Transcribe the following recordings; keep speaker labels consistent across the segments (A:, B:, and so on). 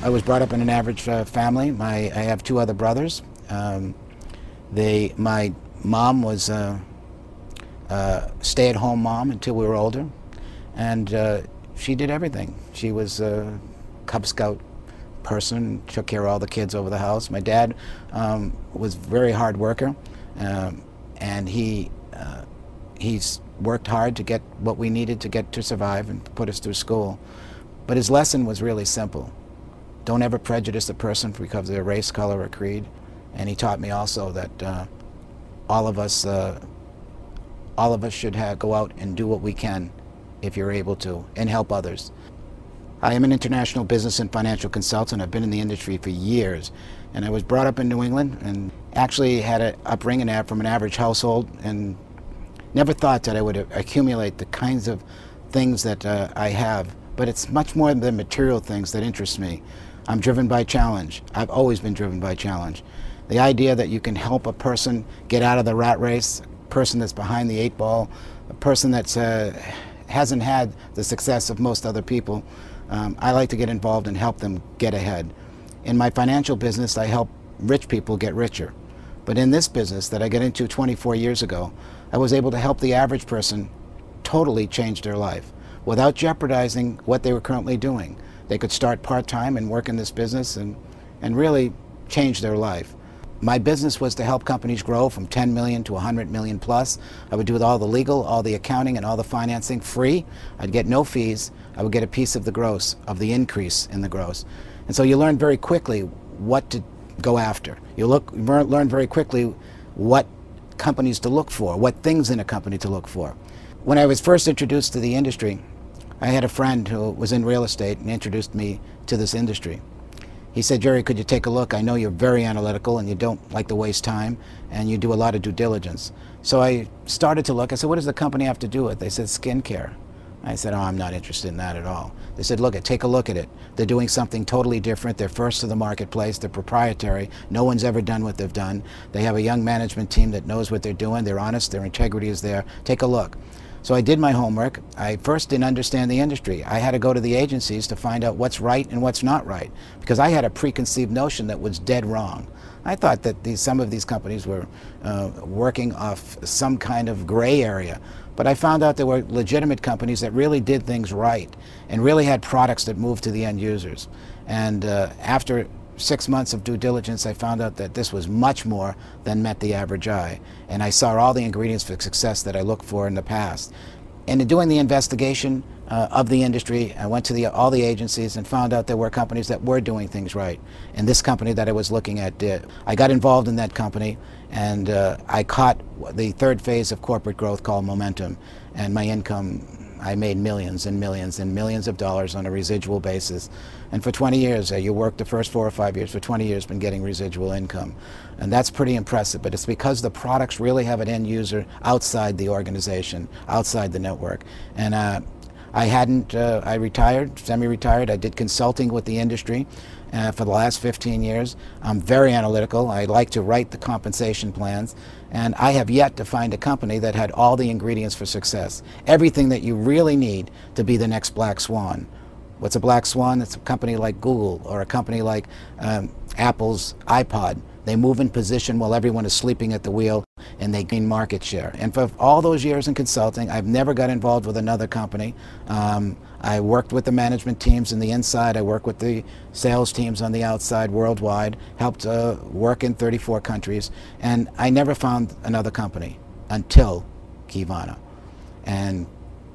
A: I was brought up in an average family. I have two other brothers. My mom was a stay-at-home mom until we were older, and she did everything. She was a Cub Scout person, took care of all the kids over the house. My dad was a very hard worker, and he worked hard to get what we needed to get to survive and put us through school. But his lesson was really simple. Don't ever prejudice a person because of their race, color, or creed. And he taught me also that all of us should go out and do what we can, if you're able to, and help others. I am an international business and financial consultant. I've been in the industry for years, and I was brought up in New England and actually had an upbringing from an average household, and never thought that I would accumulate the kinds of things that I have. But it's much more than material things that interest me. I'm driven by challenge. I've always been driven by challenge. The idea that you can help a person get out of the rat race, a person that's behind the 8 ball, a person that hasn't had the success of most other people, I like to get involved and help them get ahead. In my financial business, I help rich people get richer. But in this business that I got into 24 years ago, I was able to help the average person totally change their life without jeopardizing what they were currently doing. They could start part-time and work in this business and really change their life. My business was to help companies grow from 10 million to 100 million plus. I would do all the legal, all the accounting, and all the financing free. I'd get no fees. I would get a piece of the gross, of the increase in the gross. And so you learn very quickly what to go after. You learn very quickly what companies to look for, what things in a company to look for. When I was first introduced to the industry, I had a friend who was in real estate and introduced me to this industry. He said, "Jerry, could you take a look? I know you're very analytical and you don't like to waste time and you do a lot of due diligence." So I started to look. I said, "What does the company have to do with it?" They said, "Skincare." I said, "Oh, I'm not interested in that at all." They said, "Look, take a look at it. They're doing something totally different. They're first to the marketplace. They're proprietary. No one's ever done what they've done. They have a young management team that knows what they're doing. They're honest. Their integrity is there. Take a look." So I did my homework. I first didn't understand the industry. I had to go to the agencies to find out what's right and what's not right, because I had a preconceived notion that was dead wrong. I thought that some of these companies were working off some kind of gray area. But I found out there were legitimate companies that really did things right and really had products that moved to the end users. And after 6 months of due diligence, I found out that this was much more than met the average eye. And I saw all the ingredients for success that I looked for in the past. And in doing the investigation of the industry, I went to all the agencies and found out there were companies that were doing things right. And this company that I was looking at did. I got involved in that company, and I caught the third phase of corporate growth called momentum. And my income, I made millions and millions and millions of dollars on a residual basis. And for 20 years, you work the first 4 or 5 years, for 20 years, been getting residual income. And that's pretty impressive, but it's because the products really have an end user outside the organization, outside the network. And I retired, semi-retired. I did consulting with the industry for the last 15 years. I'm very analytical. I like to write the compensation plans. And I have yet to find a company that had all the ingredients for success. Everything that you really need to be the next black swan. What's a black swan? It's a company like Google or a company like Apple's iPod. They move in position while everyone is sleeping at the wheel, and they gain market share. And for all those years in consulting, I've never got involved with another company. I worked with the management teams on the inside. I worked with the sales teams on the outside worldwide, helped work in 34 countries, and I never found another company until Kivana. And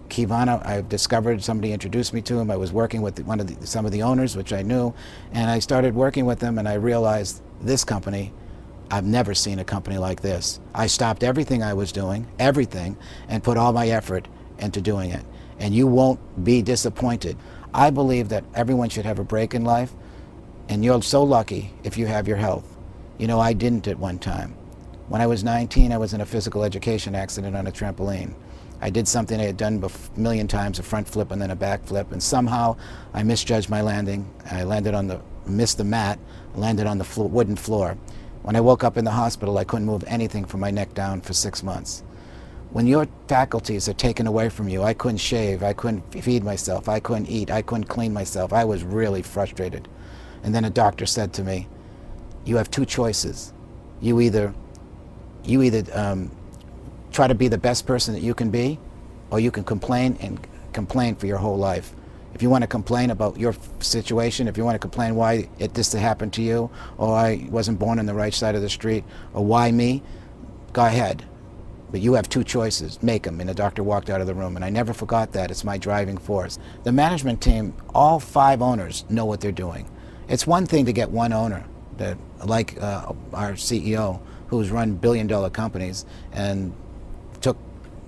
A: Kivana, I discovered, somebody introduced me to him. I was working with some of the owners, which I knew, and I started working with them, and I realized this company, I've never seen a company like this. I stopped everything I was doing, everything, and put all my effort into doing it. And you won't be disappointed. I believe that everyone should have a break in life, and you're so lucky if you have your health. You know, I didn't at one time. When I was 19, I was in a physical education accident on a trampoline. I did something I had done a million times, a front flip and then a back flip, and somehow I misjudged my landing. I missed the mat, landed on the wooden floor. When I woke up in the hospital, I couldn't move anything from my neck down for 6 months. When your faculties are taken away from you, I couldn't shave, I couldn't feed myself, I couldn't eat, I couldn't clean myself. I was really frustrated. And then a doctor said to me, you have two choices. You either try to be the best person that you can be, or you can complain and complain for your whole life. If you want to complain about your situation, if you want to complain why this happened to you, or I wasn't born on the right side of the street, or why me, go ahead. But you have two choices, make them. And the doctor walked out of the room, and I never forgot that. It's my driving force. The management team, all 5 owners know what they're doing. It's one thing to get one owner, that, like our CEO, who's run billion-dollar companies and took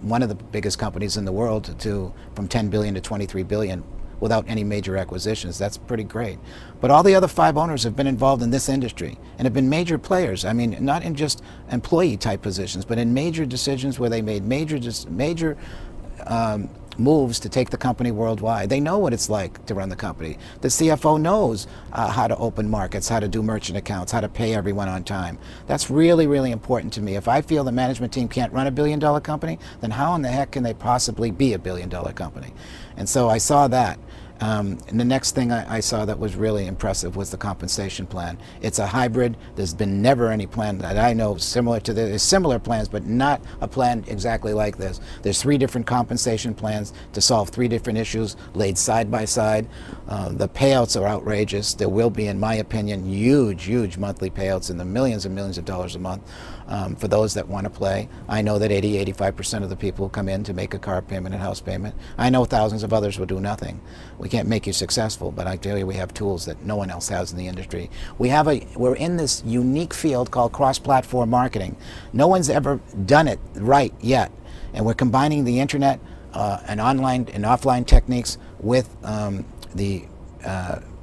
A: one of the biggest companies in the world from 10 billion to 23 billion without any major acquisitions. That's pretty great. But all the other 5 owners have been involved in this industry and have been major players. I mean, not in just employee type positions, but in major decisions where they made major moves to take the company worldwide. They know what it's like to run the company. The CFO knows how to open markets, how to do merchant accounts, how to pay everyone on time. That's really, really important to me. If I feel the management team can't run a billion-dollar company, then how in the heck can they possibly be a billion-dollar company? And so I saw that. And the next thing I saw that was really impressive was the compensation plan. It's a hybrid. There's been never any plan that I know similar to this. There's similar plans, but not a plan exactly like this. There's 3 different compensation plans to solve 3 different issues laid side by side. The payouts are outrageous. There will be, in my opinion, huge, huge monthly payouts in the millions and millions of dollars a month for those that want to play. I know that 80–85% of the people come in to make a car payment and house payment. I know thousands of others will do nothing. We can't make you successful, but I tell you, we have tools that no one else has in the industry. We're in this unique field called cross-platform marketing. No one's ever done it right yet, and we're combining the internet and online and offline techniques with the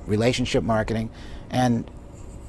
A: relationship marketing, and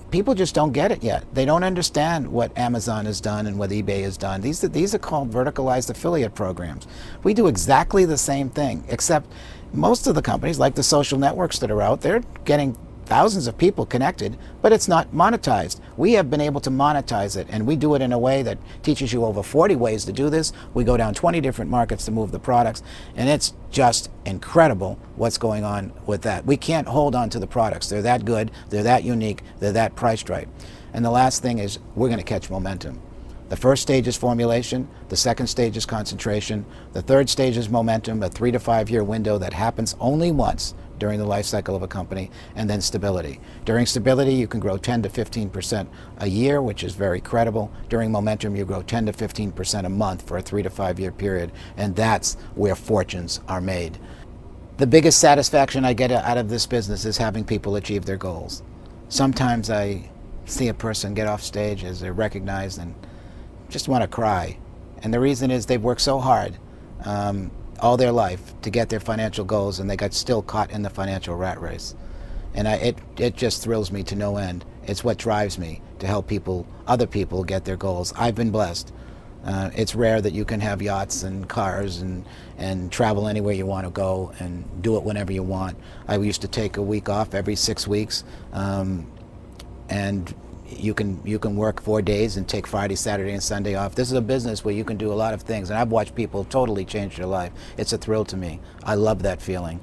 A: people just don't get it yet. They don't understand what Amazon has done and what eBay has done. These are called verticalized affiliate programs. We do exactly the same thing, except most of the companies, like the social networks that are out, they're getting thousands of people connected, but it's not monetized. We have been able to monetize it, and we do it in a way that teaches you over 40 ways to do this. We go down 20 different markets to move the products, and it's just incredible what's going on with that. We can't hold on to the products. They're that good, they're that unique, they're that priced right. And the last thing is, we're going to catch momentum. The first stage is formulation, the second stage is concentration, the third stage is momentum, a 3 to 5 year window that happens only once during the life cycle of a company, and then stability. During stability, you can grow 10 to 15% a year, which is very credible. During momentum, you grow 10 to 15% a month for a 3 to 5 year period, and that's where fortunes are made. The biggest satisfaction I get out of this business is having people achieve their goals. Sometimes I see a person get off stage as they're recognized and just want to cry. And the reason is they've worked so hard all their life to get their financial goals, and they got still caught in the financial rat race. And it just thrills me to no end. It's what drives me to help other people get their goals. I've been blessed. It's rare that you can have yachts and cars and travel anywhere you want to go and do it whenever you want. I used to take a week off every 6 weeks, and you can work 4 days and take Friday, Saturday, and Sunday off. This is a business where you can do a lot of things, and I've watched people totally change their life. It's a thrill to me. I love that feeling.